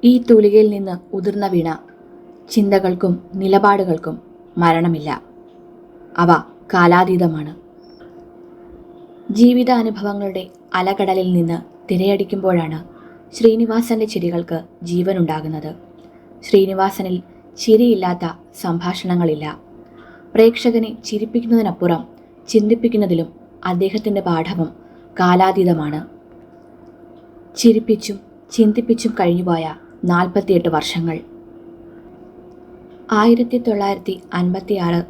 ഈ തൂലികയിൽ നിന്ന് ഉതിർന്ന വീണ ചിന്തകൾക്കും നിലപാടുകൾക്കും മരണമില്ല. അവ കാലാതീതമാണ്. ജീവിതാനുഭവങ്ങളുടെ അലകടലിൽ നിന്ന് തിരയടിക്കുമ്പോഴാണ് ശ്രീനിവാസന്റെ ചിരികൾക്ക് ജീവനുണ്ടാകുന്നത്. ശ്രീനിവാസനിൽ ചിരിയില്ലാത്ത സംഭാഷണങ്ങളില്ല. പ്രേക്ഷകനെ ചിരിപ്പിക്കുന്നതിനപ്പുറം ചിന്തിപ്പിക്കുന്നതിലും അദ്ദേഹത്തിൻ്റെ പാഠവും കാലാതീതമാണ്. ചിരിപ്പിച്ചും ചിന്തിപ്പിച്ചും കഴിഞ്ഞുപോയ 48 വർഷങ്ങൾ. 1956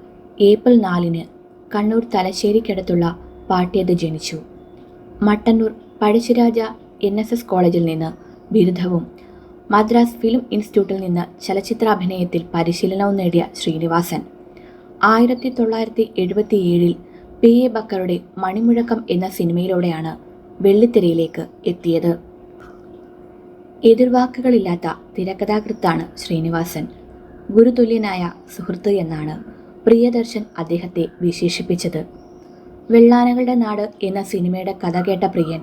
ഏപ്രിൽ 4 കണ്ണൂർ തലശ്ശേരിക്കടുത്തുള്ള പാട്യത്ത് ജനിച്ചു. മട്ടന്നൂർ പഴശ്ശിരാജ NSS കോളേജിൽ നിന്ന് ബിരുദവും മദ്രാസ് ഫിലിം ഇൻസ്റ്റിറ്റ്യൂട്ടിൽ നിന്ന് ചലച്ചിത്രാഭിനയത്തിൽ പരിശീലനവും നേടിയ ശ്രീനിവാസൻ 1977 PA ബക്കറുടെ മണിമുഴക്കം എന്ന സിനിമയിലൂടെയാണ് വെള്ളിത്തിരയിലേക്ക് എത്തിയത്. എതിർവാക്കുകളില്ലാത്ത തിരക്കഥാകൃത്താണ് ശ്രീനിവാസൻ. ഗുരുതുല്യനായ സുഹൃത്ത് എന്നാണ് പ്രിയദർശൻ അദ്ദേഹത്തെ വിശേഷിപ്പിച്ചത്. വെള്ളാനകളുടെ നാട് എന്ന സിനിമയുടെ കഥ കേട്ട പ്രിയൻ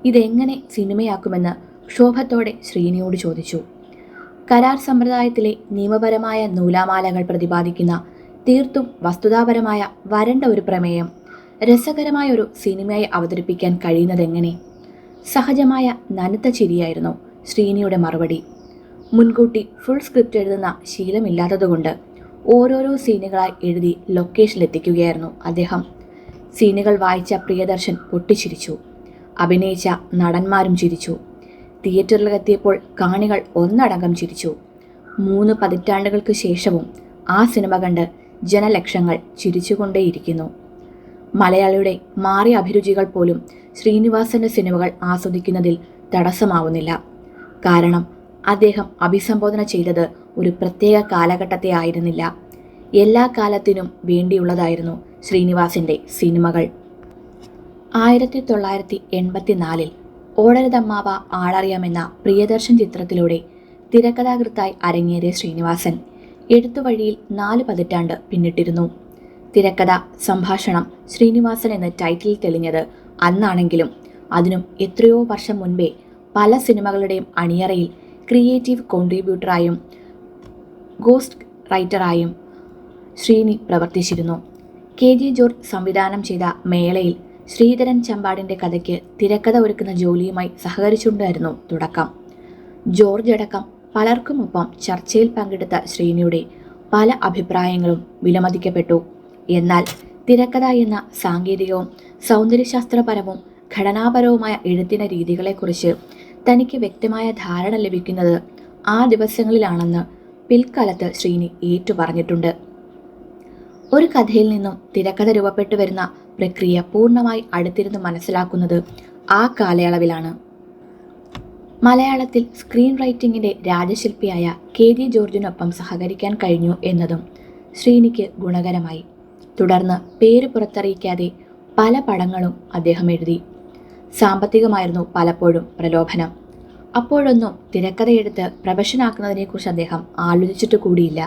ഇതെങ്ങനെ സിനിമയാക്കുമെന്ന് ക്ഷോഭത്തോടെ ശ്രീനിയോട് ചോദിച്ചു. കരാർ സമ്പ്രദായത്തിലെ നിയമപരമായ നൂലാമാലകൾ പ്രതിപാദിക്കുന്ന തീർത്തും വസ്തുതാപരമായ വരണ്ട ഒരു പ്രമേയം രസകരമായ ഒരു സിനിമയായി അവതരിപ്പിക്കാൻ കഴിയുന്നതെങ്ങനെ? സഹജമായ നനുത്ത ചിരിയായിരുന്നു ശ്രീനിയുടെ മറുപടി. മുൻകൂട്ടി ഫുൾ സ്ക്രിപ്റ്റ് എഴുതുന്ന ശീലമില്ലാത്തതുകൊണ്ട് ഓരോരോ സീനുകളായി എഴുതി ലൊക്കേഷനിലെത്തിക്കുകയായിരുന്നു അദ്ദേഹം. സീനുകൾ വായിച്ച പ്രിയദർശൻ പൊട്ടിച്ചിരിച്ചു. അഭിനയിച്ച നടന്മാരും ചിരിച്ചു. തിയേറ്ററിലെത്തിയപ്പോൾ കാണികൾ ഒന്നടങ്കം ചിരിച്ചു. 3 പതിറ്റാണ്ടുകൾക്ക് ശേഷവും ആ സിനിമ കണ്ട് ജനലക്ഷങ്ങൾ ചിരിച്ചുകൊണ്ടേയിരിക്കുന്നു. മലയാളിയുടെ മാറിയ അഭിരുചികൾ പോലും ശ്രീനിവാസന്റെ സിനിമകൾ ആസ്വദിക്കുന്നതിൽ തടസ്സമാവുന്നില്ല. കാരണം അദ്ദേഹം അഭിസംബോധന ചെയ്തത് ഒരു പ്രത്യേക കാലഘട്ടത്തെ ആയിരുന്നില്ല. എല്ലാ കാലത്തിനും വേണ്ടിയുള്ളതായിരുന്നു ശ്രീനിവാസന്റെ സിനിമകൾ. 1984 ഓടരുതമ്മാവ ആളറിയാമെന്ന പ്രിയദർശൻ ചിത്രത്തിലൂടെ തിരക്കഥാകൃത്തായി അരങ്ങേറിയ ശ്രീനിവാസൻ എഴുത്തുവഴിയിൽ 4 പതിറ്റാണ്ട് പിന്നിട്ടിരുന്നു. തിരക്കഥ, സംഭാഷണം, ശ്രീനിവാസൻ എന്ന ടൈറ്റിൽ തെളിഞ്ഞത് അന്നാണെങ്കിലും അതിനും എത്രയോ വർഷം മുൻപേ പല സിനിമകളുടെയും അണിയറയിൽ ക്രിയേറ്റീവ് കോൺട്രിബ്യൂട്ടറായും ഗോസ്റ്റ് റൈറ്ററായും ശ്രീനി പ്രവർത്തിച്ചിരുന്നു. KG ജോർജ് സംവിധാനം ചെയ്ത മേളയിൽ ശ്രീധരൻ ചമ്പാടിൻ്റെ കഥയ്ക്ക് തിരക്കഥ ഒരുക്കുന്ന ജോലിയുമായി സഹകരിച്ചുകൊണ്ടായിരുന്നു തുടക്കം. ജോർജ് അടക്കം പലർക്കുമൊപ്പം ചർച്ചയിൽ പങ്കെടുത്ത ശ്രീനിയുടെ പല അഭിപ്രായങ്ങളും വിലമതിക്കപ്പെട്ടു. എന്നാൽ തിരക്കഥ എന്ന സാങ്കേതികവും സൗന്ദര്യശാസ്ത്രപരവും ഘടനാപരവുമായ എഴുത്തിൻ്റെ രീതികളെക്കുറിച്ച് തനിക്ക് വ്യക്തമായ ധാരണ ലഭിക്കുന്നത് ആ ദിവസങ്ങളിലാണെന്ന് പിൽക്കാലത്ത് ശ്രീനി ഏറ്റുപറഞ്ഞിട്ടുണ്ട്. ഒരു കഥയിൽ നിന്നും തിരക്കഥ രൂപപ്പെട്ടു വരുന്ന പ്രക്രിയ പൂർണ്ണമായി അടുത്തിരുന്ന് മനസ്സിലാക്കുന്നത് ആ കാലയളവിലാണ്. മലയാളത്തിൽ സ്ക്രീൻ റൈറ്റിംഗിൻ്റെ രാജശില്പിയായ KG ജോർജിനൊപ്പം സഹകരിക്കാൻ കഴിഞ്ഞു എന്നതും ശ്രീനിക്ക് ഗുണകരമായി. തുടർന്ന് പേര് പുറത്തറിയിക്കാതെ പല പടങ്ങളും അദ്ദേഹം എഴുതി. സാമ്പത്തികമായിരുന്നു പലപ്പോഴും പ്രലോഭനം. അപ്പോഴൊന്നും തിരക്കഥയെടുത്ത് പ്രൊഫഷനാക്കുന്നതിനെക്കുറിച്ച് അദ്ദേഹം ആലോചിച്ചിട്ട് കൂടിയില്ല.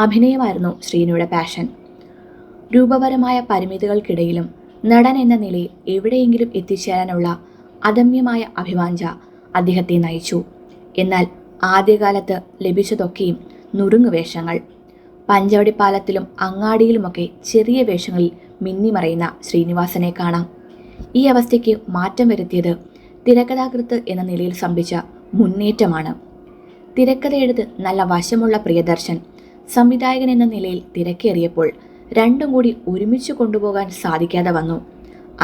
അഭിനയമായിരുന്നു ശ്രീനിയുടെ പാഷൻ. രൂപപരമായ പരിമിതികൾക്കിടയിലും നടൻ എന്ന നിലയിൽ എവിടെയെങ്കിലും എത്തിച്ചേരാനുള്ള അദമ്യമായ അഭിവാഞ്ച അദ്ദേഹത്തെ നയിച്ചു. എന്നാൽ ആദ്യകാലത്ത് ലഭിച്ചതൊക്കെയും നുറുങ്ങുവേഷങ്ങൾ. പഞ്ചവടിപ്പാലത്തിലും അങ്ങാടിയിലുമൊക്കെ ചെറിയ വേഷങ്ങളിൽ മിന്നിമറയുന്ന ശ്രീനിവാസനെ കാണാം. ഈ അവസ്ഥയ്ക്ക് മാറ്റം വരുത്തിയത് തിരക്കഥാകൃത്ത് എന്ന നിലയിൽ സംഭവിച്ച മുന്നേറ്റമാണ്. തിരക്കഥയെടുത്ത് നല്ല വശമുള്ള പ്രിയദർശൻ സംവിധായകൻ എന്ന നിലയിൽ തിരക്കേറിയപ്പോൾ രണ്ടും കൂടി ഒരുമിച്ച് കൊണ്ടുപോകാൻ സാധിക്കാതെ വന്നു.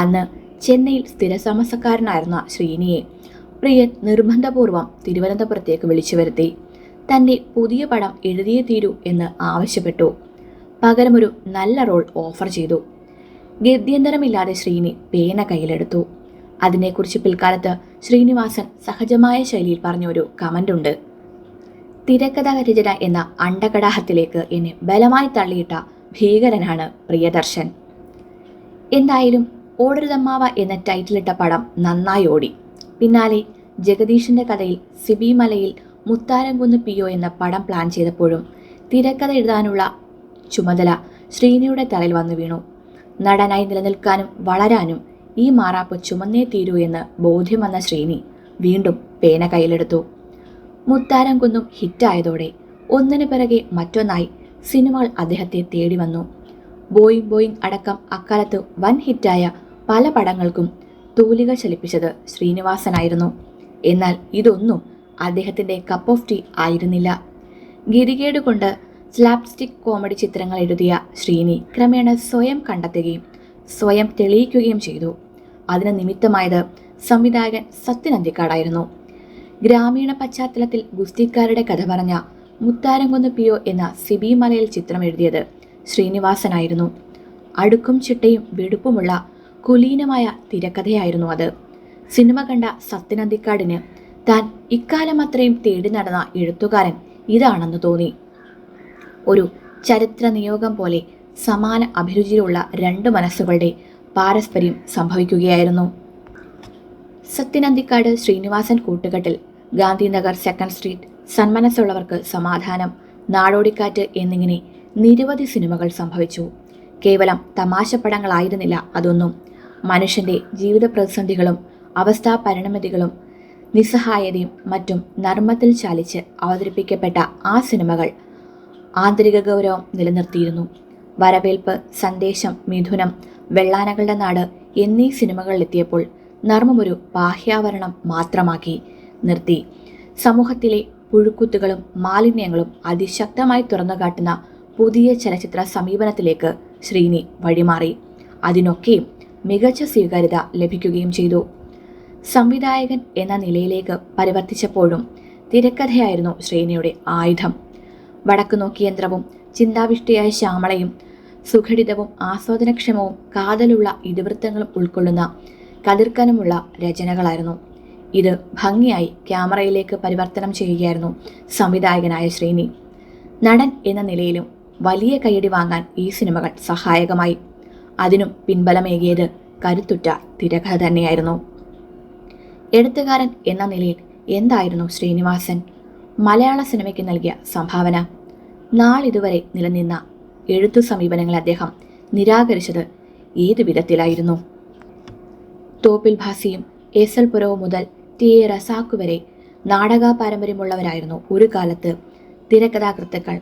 അന്ന് ചെന്നൈയിൽ സ്ഥിരതാമസക്കാരനായിരുന്ന ശ്രീനിയെ പ്രിയൻ നിർബന്ധപൂർവം തിരുവനന്തപുരത്തേക്ക് വിളിച്ചു വരുത്തി. തൻ്റെ പുതിയ പടം എഴുതിയേ തീരൂ എന്ന് ആവശ്യപ്പെട്ടു. പകരമൊരു നല്ല റോൾ ഓഫർ ചെയ്തു. ഗത്യന്തരമില്ലാതെ ശ്രീനി പേന കയ്യിലെടുത്തു. അതിനെക്കുറിച്ച് പിൽക്കാലത്ത് ശ്രീനിവാസൻ സഹജമായ ശൈലിയിൽ പറഞ്ഞൊരു കമൻ്റുണ്ട്. തിരക്കഥാരചന എന്ന അണ്ടകടാഹത്തിലേക്ക് എന്നെ ബലമായി തള്ളിയിട്ട ഭീകരനാണ് പ്രിയദർശൻ. എന്തായാലും ഓടരുതമ്മാവ എന്ന ടൈറ്റിലിട്ട പടം നന്നായി ഓടി. പിന്നാലെ ജഗദീഷിൻ്റെ കഥയിൽ സിബി മലയിൽ മുത്താരംകുന്ന് PO എന്ന പടം പ്ലാൻ ചെയ്തപ്പോഴും തിരക്കഥ എഴുതാനുള്ള ചുമതല ശ്രീനിയുടെ തലയിൽ വന്നു വീണു. നടനായി നിലനിൽക്കാനും വളരാനും ഈ മാറാപ്പ് ചുമന്നേ തീരൂ എന്ന് ബോധ്യം വന്ന ശ്രീനി വീണ്ടും പേന കയ്യിലെടുത്തു. മുത്താരം കുന്നും ഹിറ്റായതോടെ ഒന്നിനു പിറകെ മറ്റൊന്നായി സിനിമകൾ അദ്ദേഹത്തെ തേടി വന്നു. ബോയിങ് ബോയിങ് അടക്കം അക്കാലത്ത് വൻ ഹിറ്റായ പല പടങ്ങൾക്കും തൂലിക ചലിപ്പിച്ചത് ശ്രീനിവാസനായിരുന്നു. എന്നാൽ ഇതൊന്നും അദ്ദേഹത്തിൻ്റെ കപ്പ് ഓഫ് ടീ ആയിരുന്നില്ല. ഗിരികേട് കൊണ്ട് സ്ലാപ്സ്റ്റിക് കോമഡി ചിത്രങ്ങൾ എഴുതിയ ശ്രീനി ക്രമേണ സ്വയം കണ്ടെത്തുകയും സ്വയം തെളിയിക്കുകയും ചെയ്തു. അതിന് നിമിത്തമായത് സംവിധായകൻ സത്യൻ അന്തിക്കാടായിരുന്നു. ഗ്രാമീണ പശ്ചാത്തലത്തിൽ ഗുസ്തിക്കാരുടെ കഥ പറഞ്ഞ മുത്താരംകുന്ന് പിയോ എന്ന സിബി മലയിൽ ചിത്രം എഴുതിയത് ശ്രീനിവാസനായിരുന്നു. അടുക്കും ചിട്ടയും വെടുപ്പുമുള്ള കുലീനമായ തിരക്കഥയായിരുന്നു അത്. സിനിമ കണ്ട സത്യൻ അന്തിക്കാടിന് താൻ ഇക്കാലം അത്രയും തേടി നടന്ന എഴുത്തുകാരൻ ഇതാണെന്ന് തോന്നി. ഒരു ചരിത്ര നിയോഗം പോലെ സമാന അഭിരുചിയിലുള്ള രണ്ട് മനസ്സുകളുടെ പാരസ്പര്യം സംഭവിക്കുകയായിരുന്നു. സത്യൻ അന്തിക്കാട് ശ്രീനിവാസൻ കൂട്ടുകെട്ടിൽ ഗാന്ധിനഗർ, സെക്കൻഡ് സ്ട്രീറ്റ്, സന്മനസ്സുള്ളവർക്ക് സമാധാനം, നാടോടിക്കാറ്റ് എന്നിങ്ങനെ നിരവധി സിനിമകൾ സംഭവിച്ചു. കേവലം തമാശപ്പടങ്ങളായിരുന്നില്ല അതൊന്നും. മനുഷ്യൻ്റെ ജീവിത പ്രതിസന്ധികളും അവസ്ഥാ പരിണമിതികളും നിസ്സഹായതയും മറ്റും നർമ്മത്തിൽ ചാലിച്ച് അവതരിപ്പിക്കപ്പെട്ട ആ സിനിമകൾ ആന്തരിക ഗൗരവം നിലനിർത്തിയിരുന്നു. വരവേൽപ്പ്, സന്ദേശം, മിഥുനം, വെള്ളാനകളുടെ നാട് എന്നീ സിനിമകളിലെത്തിയപ്പോൾ നർമ്മമൊരു ബാഹ്യാവരണം മാത്രമാക്കി നിർത്തി സമൂഹത്തിലെ പുഴുക്കുത്തുകളും മാലിന്യങ്ങളും അതിശക്തമായി തുറന്നുകാട്ടുന്ന പുതിയ ചലച്ചിത്ര സമീപനത്തിലേക്ക് ശ്രീനി വഴിമാറി. അതിനൊക്കെയും മികച്ച സ്വീകാര്യത ലഭിക്കുകയും ചെയ്തു. സംവിധായകൻ എന്ന നിലയിലേക്ക് പരിവർത്തിച്ചപ്പോഴും തിരക്കഥയായിരുന്നു ശ്രീനിയുടെ ആയുധം. വടക്കു നോക്കി യന്ത്രവും ചിന്താവിഷ്ടയായ ശ്യാമളയും സുഘടിതവും ആസ്വാദനക്ഷമവും കാതലുള്ള ഇതിവൃത്തങ്ങളും ഉൾക്കൊള്ളുന്ന കതിർക്കനമുള്ള രചനകളായിരുന്നു. ഇത് ഭംഗിയായി ക്യാമറയിലേക്ക് പരിവർത്തനം ചെയ്യുകയായിരുന്നു സംവിധായകനായ ശ്രീനി. നടൻ എന്ന നിലയിലും വലിയ കയ്യടി വാങ്ങാൻ ഈ സിനിമകൾ സഹായകമായി. അതിനും പിൻബലമേകിയത് കരുത്തുറ്റ തിരക്കഥ തന്നെയായിരുന്നു. എഴുത്തുകാരൻ എന്ന നിലയിൽ എന്തായിരുന്നു ശ്രീനിവാസൻ മലയാള സിനിമയ്ക്ക് നൽകിയ സംഭാവന? നാളിതുവരെ നിലനിന്ന എഴുത്തു സമീപനങ്ങളെ അദ്ദേഹം നിരാകരിച്ചത് ഏതു വിധത്തിലായിരുന്നു? തോപ്പിൽ ഭാസിയും എസ് എൽ പുരവും മുതൽ ടി എ റസാഖ് വരെ നാടക പാരമ്പര്യമുള്ളവരായിരുന്നു ഒരു കാലത്ത് തിരക്കഥാകൃത്തുക്കൾ.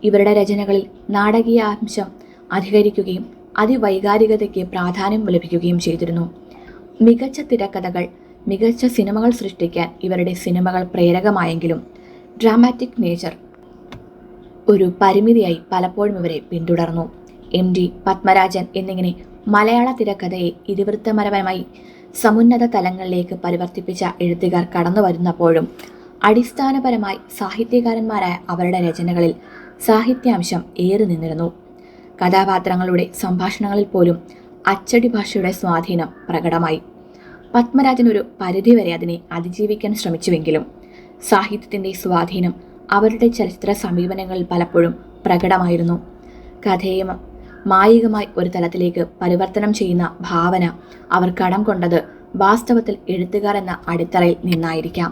ഇവരുടെ രചനകളിൽ നാടകീയ അംശം അധികരിക്കുകയും അതിവൈകാരികതയ്ക്ക് പ്രാധാന്യം ലഭിക്കുകയും ചെയ്തിരുന്നു. മികച്ച തിരക്കഥകൾ, മികച്ച സിനിമകൾ സൃഷ്ടിക്കാൻ ഇവരുടെ സിനിമകൾ പ്രേരകമായെങ്കിലും ഡ്രാമാറ്റിക് നേച്ചർ ഒരു പരിമിതിയായി പലപ്പോഴും ഇവരെ പിന്തുടർന്നു. എം ടി പത്മരാജൻ എന്നിങ്ങനെ മലയാള തിരക്കഥയെ ഇതിവൃത്തപരമായി സമുന്നത തലങ്ങളിലേക്ക് പരിവർത്തിപ്പിച്ച എഴുത്തുകാർ കടന്നു വരുന്നപ്പോഴും അടിസ്ഥാനപരമായി സാഹിത്യകാരന്മാരായ അവരുടെ രചനകളിൽ സാഹിത്യാംശം ഏറി നിന്നിരുന്നു. കഥാപാത്രങ്ങളുടെ സംഭാഷണങ്ങളിൽ പോലും അച്ചടി ഭാഷയുടെ സ്വാധീനം പ്രകടമായി. പത്മരാജൻ ഒരു പരിധിവരെ അതിനെ അതിജീവിക്കാൻ ശ്രമിച്ചുവെങ്കിലും സാഹിത്യത്തിൻ്റെ സ്വാധീനം അവരുടെ ചലച്ചിത്ര സമീപനങ്ങളിൽ പലപ്പോഴും പ്രകടമായിരുന്നു. കഥയെ മായികമായി ഒരു തലത്തിലേക്ക് പരിവർത്തനം ചെയ്യുന്ന ഭാവന അവർ കടം കൊണ്ടത് വാസ്തവത്തിൽ എഴുത്തുകാർ എന്ന അടിത്തറയിൽ നിന്നായിരിക്കാം.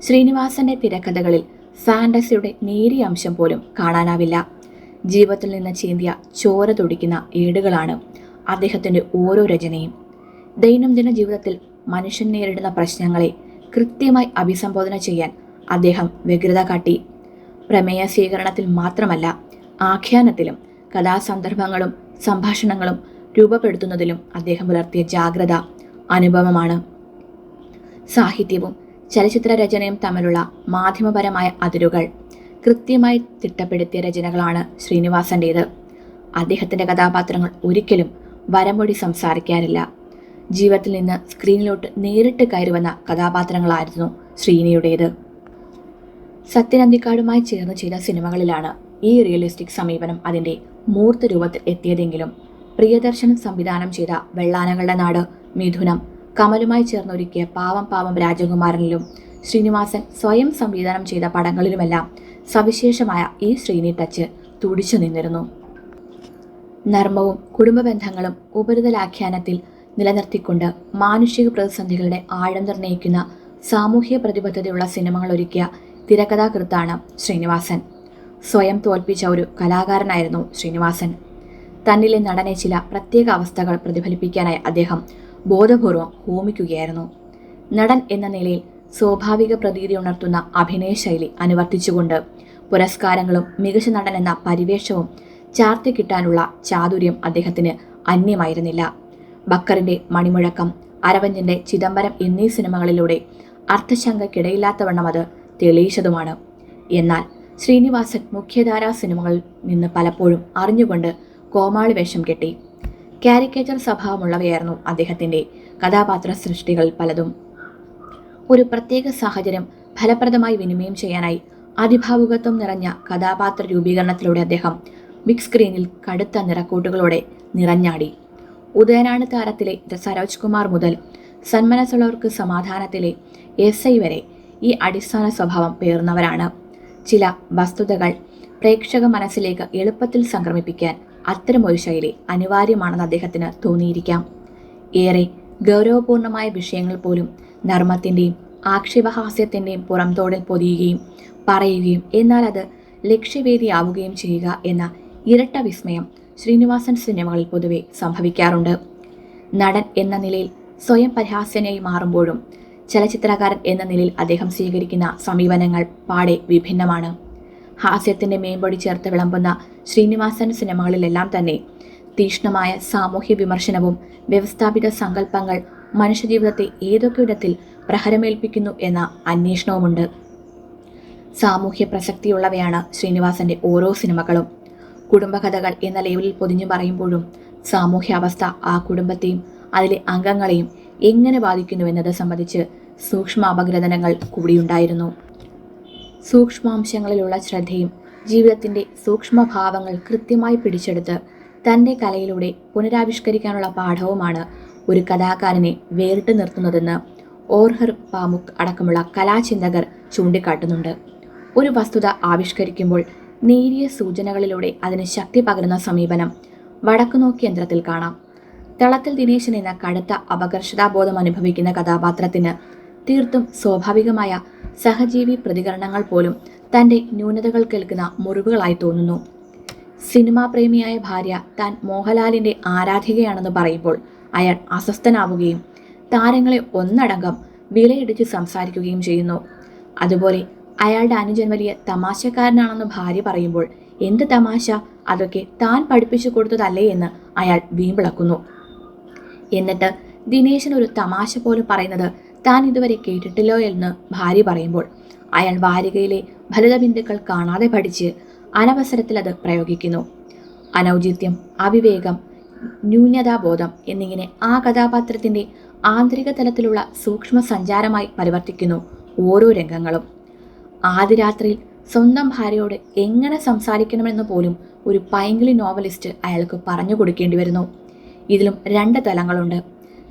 ശ്രീനിവാസന്റെ തിരക്കഥകളിൽ ഫാന്റസിയുടെ നേരിയ അംശം പോലും കാണാനാവില്ല. ജീവിതത്തിൽ നിന്ന് ചീന്തിയ ചോര തുടിക്കുന്ന ഏടുകളാണ് അദ്ദേഹത്തിൻ്റെ ഓരോ രചനയും. ദൈനംദിന ജീവിതത്തിൽ മനുഷ്യൻ നേരിടുന്ന പ്രശ്നങ്ങളെ കൃത്യമായി അഭിസംബോധന ചെയ്യാൻ അദ്ദേഹം വ്യഗ്രത കാട്ടി. പ്രമേയ സ്വീകരണത്തിൽ മാത്രമല്ല, ആഖ്യാനത്തിലും കഥാസന്ദർഭങ്ങളും സംഭാഷണങ്ങളും രൂപപ്പെടുത്തുന്നതിലും അദ്ദേഹം പുലർത്തിയ ജാഗ്രത അനുപമമാണ്. സാഹിത്യവും ചലച്ചിത്ര രചനയും തമ്മിലുള്ള മാധ്യമപരമായ അതിരുകൾ കൃത്യമായി തിട്ടപ്പെടുത്തിയ രചനകളാണ് ശ്രീനിവാസൻ്റേത്. അദ്ദേഹത്തിൻ്റെ കഥാപാത്രങ്ങൾ ഒരിക്കലും വരമൊഴി സംസാരിക്കാറില്ല. ജീവിതത്തിൽ നിന്ന് സ്ക്രീനിലോട്ട് നേരിട്ട് കയറുവന്ന കഥാപാത്രങ്ങളായിരുന്നു ശ്രീനിയുടേത്. സത്യൻ അന്തിക്കാടുമായി ചേർന്ന് ചെയ്ത സിനിമകളിലാണ് ഈ റിയലിസ്റ്റിക് സമീപനം അതിൻ്റെ മൂർത്ത രൂപത്തിൽ എത്തിയതെങ്കിലും പ്രിയദർശൻ സംവിധാനം ചെയ്ത വെള്ളാനകളുടെ നാട്, മിഥുനം, കമലുമായി ചേർന്നൊരുക്കിയ പാവം പാവം രാജകുമാരനിലും ശ്രീനിവാസൻ സ്വയം സംവിധാനം ചെയ്ത പടങ്ങളിലുമെല്ലാം സവിശേഷമായ ഈ ശ്രീനി ടച്ച് തുടിച്ചു നിന്നിരുന്നു. നർമ്മവും കുടുംബ ബന്ധങ്ങളും ഉപരിതലാഖ്യാനത്തിൽ നിലനിർത്തിക്കൊണ്ട് മാനുഷിക പ്രതിസന്ധികളുടെ ആഴം നിർണ്ണയിക്കുന്ന സാമൂഹ്യ പ്രതിബദ്ധതയുള്ള സിനിമകൾ ഒരുക്കിയ തിരക്കഥാകൃത്താണ് ശ്രീനിവാസൻ. സ്വയം തോൽപ്പിച്ച ഒരു കലാകാരനായിരുന്നു ശ്രീനിവാസൻ. തന്നിലെ നടനെ ചില പ്രത്യേക അവസ്ഥകൾ പ്രതിഫലിപ്പിക്കാനായി അദ്ദേഹം ബോധപൂർവം ഹോമിക്കുകയായിരുന്നു. നടൻ എന്ന നിലയിൽ സ്വാഭാവിക പ്രതീതി ഉണർത്തുന്ന അഭിനയശൈലി അനുവർത്തിച്ചുകൊണ്ട് പുരസ്കാരങ്ങളും മികച്ച നടൻ എന്ന പരിവേഷവും ചാർത്തി കിട്ടാനുള്ള ചാതുര്യം അദ്ദേഹത്തിന് അന്യമായിരുന്നില്ല. ബക്കറിന്റെ മണിമുഴക്കം, അരവിന്ദിന്റെ ചിദംബരം എന്നീ സിനിമകളിലൂടെ അർത്ഥശങ്കയ്ക്കിടയില്ലാത്തവണ്ണം അത് തെളിയിച്ചതുമാണ്. എന്നാൽ ശ്രീനിവാസൻ മുഖ്യധാരാ സിനിമകളിൽ നിന്ന് പലപ്പോഴും അറിഞ്ഞുകൊണ്ട് കോമാളി വേഷം കെട്ടി. കാരിക്കേച്ചർ സ്വഭാവമുള്ളവയായിരുന്നു അദ്ദേഹത്തിന്റെ കഥാപാത്ര സൃഷ്ടികൾ പലതും. ഒരു പ്രത്യേക സാഹചര്യം ഫലപ്രദമായി വിനിമയം ചെയ്യാനായി അതിഭാവുകത്വം നിറഞ്ഞ കഥാപാത്ര രൂപീകരണത്തിലൂടെ അദ്ദേഹം ബിഗ് സ്ക്രീനിൽ കടുത്ത നിറക്കൂട്ടുകളോടെ നിറഞ്ഞാടി. ഉദയനാണ് താരത്തിലെ സരോജ് കുമാർ മുതൽ സന്മനസ്സുള്ളവർക്ക് സമാധാനത്തിലെ SI വരെ ഈ അടിസ്ഥാന സ്വഭാവം പേർന്നവരാണ്. ചില വസ്തുതകൾ പ്രേക്ഷക മനസ്സിലേക്ക് എളുപ്പത്തിൽ സംക്രമിപ്പിക്കാൻ അത്തരമൊരു ശൈലി അനിവാര്യമാണെന്ന് അദ്ദേഹത്തിന് തോന്നിയിരിക്കാം. ഏറെ ഗൗരവപൂർണമായ വിഷയങ്ങൾ പോലും നർമ്മത്തിൻ്റെയും ആക്ഷേപഹാസ്യത്തിൻ്റെയും പുറംതോടിൽ പൊതിയുകയും പറയുകയും എന്നാൽ അത് ലക്ഷ്യവേദിയാവുകയും ചെയ്യുക എന്ന ഇരട്ട വിസ്മയം ശ്രീനിവാസൻ സിനിമകളിൽ പൊതുവെ സംഭവിക്കാറുണ്ട്. നടൻ എന്ന നിലയിൽ സ്വയം പരിഹാസ്യനായി മാറുമ്പോഴും ചലച്ചിത്രകാരൻ എന്ന നിലയിൽ അദ്ദേഹം സ്വീകരിക്കുന്ന സമീപനങ്ങൾ പാടെ വിഭിന്നമാണ്. ഹാസ്യത്തിന്റെ മേമ്പൊടി ചേർത്ത് വിളമ്പുന്ന ശ്രീനിവാസൻ സിനിമകളിലെല്ലാം തന്നെ തീക്ഷ്ണമായ സാമൂഹ്യ വിമർശനവും വ്യവസ്ഥാപിത സങ്കല്പങ്ങൾ മനുഷ്യജീവിതത്തെ ഏതൊക്കെ വിധത്തിൽ പ്രഹരമേൽപ്പിക്കുന്നു എന്ന അന്വേഷണവുമുണ്ട്. സാമൂഹ്യ പ്രസക്തിയുള്ളവയാണ് ശ്രീനിവാസന്റെ ഓരോ സിനിമകളും. കുടുംബകഥകൾ എന്ന ലേബലിൽ പൊതിഞ്ഞു പറയുമ്പോഴും സാമൂഹ്യാവസ്ഥ ആ കുടുംബത്തെയും അതിലെ അംഗങ്ങളെയും എങ്ങനെ ബാധിക്കുന്നുവെന്നത് സംബന്ധിച്ച് സൂക്ഷ്മ അപഗ്രഥനങ്ങൾ കൂടിയുണ്ടായിരുന്നു. സൂക്ഷ്മാംശങ്ങളിലുള്ള ശ്രദ്ധയും ജീവിതത്തിന്റെ സൂക്ഷ്മഭാവങ്ങൾ കൃത്യമായി പിടിച്ചെടുത്ത് തൻ്റെ കലയിലൂടെ പുനരാവിഷ്കരിക്കാനുള്ള പാഠവുമാണ് ഒരു കലാകാരനെ വേറിട്ട് നിർത്തുന്നതെന്ന് ഓർഹർ പാമുക് അടക്കമുള്ള കലാചിന്തകർ ചൂണ്ടിക്കാട്ടുന്നുണ്ട്. ഒരു വസ്തുത ആവിഷ്കരിക്കുമ്പോൾ നേരിയ സൂചനകളിലൂടെ അതിന് ശക്തി പകരുന്ന സമീപനം വടക്കുനോക്കി യന്ത്രത്തിൽ കാണാം. തളത്തിൽ ദിനേശൻ എന്ന കടുത്ത അപകർഷതാബോധം അനുഭവിക്കുന്ന കഥാപാത്രത്തിന് തീർത്തും സ്വാഭാവികമായ സഹജീവി പ്രതികരണങ്ങൾ പോലും തൻ്റെ ന്യൂനതകൾ കേൾക്കുന്ന മുറിവുകളായി തോന്നുന്നു. സിനിമാ പ്രേമിയായ ഭാര്യ താൻ മോഹൻലാലിന്റെ ആരാധികയാണെന്ന് പറയുമ്പോൾ അയാൾ അസ്വസ്ഥനാവുകയും താരങ്ങളെ ഒന്നടങ്കം വിലയിടിച്ച് സംസാരിക്കുകയും ചെയ്യുന്നു. അതുപോലെ അയാളുടെ അനുജൻ വലിയ തമാശക്കാരനാണെന്ന് ഭാര്യ പറയുമ്പോൾ എന്ത് തമാശ, അതൊക്കെ താൻ പഠിപ്പിച്ചു കൊടുത്തതല്ലേ എന്ന് അയാൾ വീമ്പിളക്കുന്നു. എന്നിട്ട് ദിനേശൻ ഒരു തമാശ പോലും പറയുന്നത് താൻ ഇതുവരെ കേട്ടിട്ടില്ലോ എന്ന് ഭാര്യ പറയുമ്പോൾ അയാൾ വാരികയിലെ ഫലിതബിന്ദുക്കൾ കാണാതെ പഠിച്ച് അനവസരത്തിൽ അത് പ്രയോഗിക്കുന്നു. അനൗചിത്യം, അവിവേകം, ന്യൂനതാബോധം എന്നിങ്ങനെ ആ കഥാപാത്രത്തിന്റെ ആന്തരിക തലത്തിലുള്ള സൂക്ഷ്മ സഞ്ചാരമായി പരിവർത്തിക്കുന്നു ഓരോ രംഗങ്ങളും. ആദ്യ രാത്രിയിൽ സ്വന്തം ഭാര്യയോട് എങ്ങനെ സംസാരിക്കണമെന്ന് പോലും ഒരു പൈങ്കിളി നോവലിസ്റ്റ് അയാൾക്ക് പറഞ്ഞു കൊടുക്കേണ്ടി വരുന്നു. ഇതിലും 2 തലങ്ങളുണ്ട്.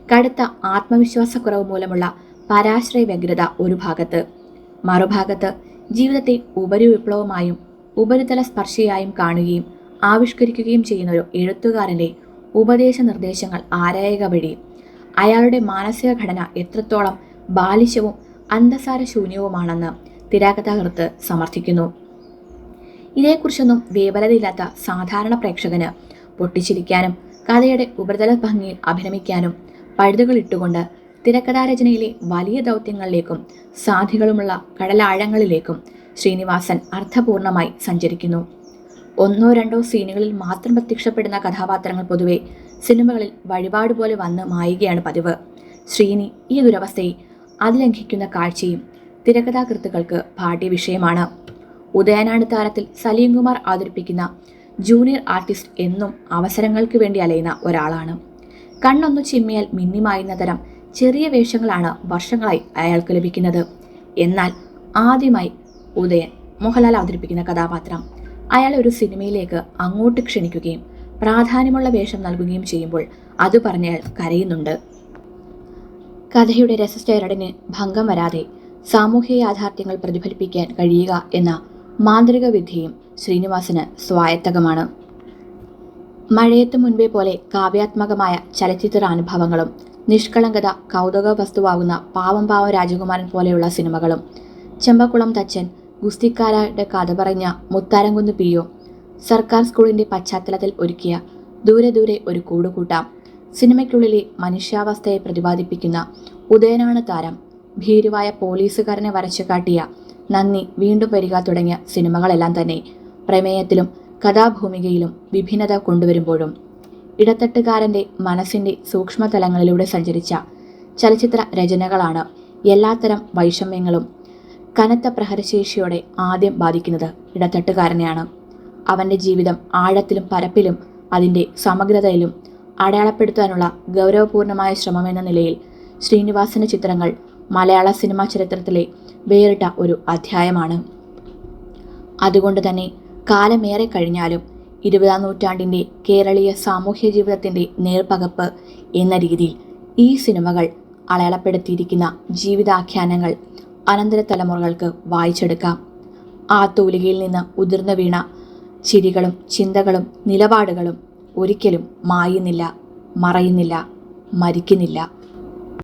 കടുത്ത ആത്മവിശ്വാസക്കുറവ് മൂലമുള്ള പരാശ്രയ വ്യഗ്രത ഒരു ഭാഗത്ത്, മറുഭാഗത്ത് ജീവിതത്തെ ഉപരിവിപ്ലവമായും ഉപരിതല സ്പർശിയായും കാണുകയും ആവിഷ്കരിക്കുകയും ചെയ്യുന്ന ഒരു എഴുത്തുകാരൻ്റെ ഉപദേശ നിർദ്ദേശങ്ങൾ ആരായുക വഴി അയാളുടെ മാനസിക ഘടന എത്രത്തോളം ബാലിശവും അന്തസാരശൂന്യവുമാണെന്ന് തിരക്കഥാകൃത്ത് സമർത്ഥിക്കുന്നു. ഇതേക്കുറിച്ചൊന്നും വേവലതയില്ലാത്ത സാധാരണ പ്രേക്ഷകന് പൊട്ടിച്ചിരിക്കാനും കഥയുടെ ഉപരിതല ഭംഗിയിൽ അഭിനമിക്കാനും പഴുതുകൾ ഇട്ടുകൊണ്ട് തിരക്കഥാരചനയിലെ വലിയ ദൗത്യങ്ങളിലേക്കും സാധ്യതകളുമുള്ള കടലാഴങ്ങളിലേക്കും ശ്രീനിവാസൻ അർത്ഥപൂർണമായി സഞ്ചരിക്കുന്നു. 1-2 സീനുകളിൽ മാത്രം പ്രത്യക്ഷപ്പെടുന്ന കഥാപാത്രങ്ങൾ പൊതുവെ സിനിമകളിൽ വഴിപാട് പോലെ വന്ന് മായുകയാണ് പതിവ്. ശ്രീനി ഈ ദുരവസ്ഥയെ അതിലംഘിക്കുന്ന കാഴ്ചയും തിരക്കഥാകൃത്തുക്കൾക്ക് പാഠ്യവിഷയമാണ്. ഉദയനാണ് താരത്തിൽ സലീം കുമാർ അവതരിപ്പിക്കുന്ന ജൂനിയർ ആർട്ടിസ്റ്റ് എന്നും അവസരങ്ങൾക്ക് വേണ്ടി അലയുന്ന ഒരാളാണ്. കണ്ണൊന്നു ചിമ്മിയാൽ മിന്നിമായുന്ന തരം ചെറിയ വേഷങ്ങളാണ് വർഷങ്ങളായി അയാൾക്ക് ലഭിക്കുന്നത്. എന്നാൽ ആദ്യമായി ഉദയൻ മോഹൻലാൽ അവതരിപ്പിക്കുന്ന കഥാപാത്രം അയാളെ ഒരു സിനിമയിലേക്ക് അങ്ങോട്ട് ക്ഷണിക്കുകയും പ്രാധാന്യമുള്ള വേഷം നൽകുകയും ചെയ്യുമ്പോൾ അത് പറഞ്ഞയാൾ കരയുന്നുണ്ട്. കഥയുടെ രസചരടിന് ഭംഗം വരാതെ സാമൂഹ്യ യാഥാർത്ഥ്യങ്ങൾ പ്രതിഫലിപ്പിക്കാൻ കഴിയുക എന്ന മാന്ത്രിക വിദ്യയും ശ്രീനിവാസന് സ്വായത്തകമാണ്. മഴയത്ത് മുൻപേ പോലെ കാവ്യാത്മകമായ ചലച്ചിത്ര അനുഭവങ്ങളും നിഷ്കളങ്കത കൗതുക വസ്തുവാകുന്ന പാവം രാജകുമാരൻ പോലെയുള്ള സിനിമകളും, ചെമ്പക്കുളം തച്ചൻ, ഗുസ്തിക്കാരുടെ കഥ പറഞ്ഞ മുത്താരംകുന്ന് പിയോ, സർക്കാർ സ്കൂളിന്റെ പശ്ചാത്തലത്തിൽ ഒരുക്കിയ ദൂരെ ദൂരെ ഒരു കൂടുകൂട്ടാം, സിനിമയ്ക്കുള്ളിലെ മനുഷ്യാവസ്ഥയെ പ്രതിപാദിപ്പിക്കുന്ന ഉദയനാണ് താരം, ഭീരുവായ പോലീസുകാരനെ വരച്ചു കാട്ടിയ നന്ദി വീണ്ടും വരിക തുടങ്ങിയ സിനിമകളെല്ലാം തന്നെ പ്രമേയത്തിലും കഥാഭൂമികയിലും വിഭിന്നത കൊണ്ടുവരുമ്പോഴും ഇടത്തട്ടുകാരൻ്റെ മനസ്സിൻ്റെ സൂക്ഷ്മതലങ്ങളിലൂടെ സഞ്ചരിച്ച ചലച്ചിത്ര രചനകളാണ് എല്ലാത്തരം വൈഷമ്യങ്ങളും കനത്ത പ്രഹരശേഷിയോടെ ആദ്യം ബാധിക്കുന്നത് ഇടത്തട്ടുകാരനെയാണ്. അവൻ്റെ ജീവിതം ആഴത്തിലും പരപ്പിലും അതിൻ്റെ സമഗ്രതയിലും അടയാളപ്പെടുത്താനുള്ള ഗൗരവപൂർണമായ ശ്രമമെന്ന നിലയിൽ ശ്രീനിവാസൻ്റെ ചിത്രങ്ങൾ മലയാള സിനിമാ ചരിത്രത്തിലെ വേറിട്ട ഒരു അധ്യായമാണ്. അതുകൊണ്ട് തന്നെ കാലമേറെ കഴിഞ്ഞാലും 20-ാം നൂറ്റാണ്ടിൻ്റെ കേരളീയ സാമൂഹ്യ ജീവിതത്തിൻ്റെ നേർപകപ്പ് എന്ന രീതിയിൽ ഈ സിനിമകൾ അടയാളപ്പെടുത്തിയിരിക്കുന്ന ജീവിതാഖ്യാനങ്ങൾ അനന്തര തലമുറകൾക്ക് വായിച്ചെടുക്കാം. ആ തൂലികയിൽ നിന്ന് ഉതിർന്നു വീണ ചിരികളും ചിന്തകളും നിലപാടുകളും ഒരിക്കലും മായുന്നില്ല, മറയുന്നില്ല, മരിക്കുന്നില്ല.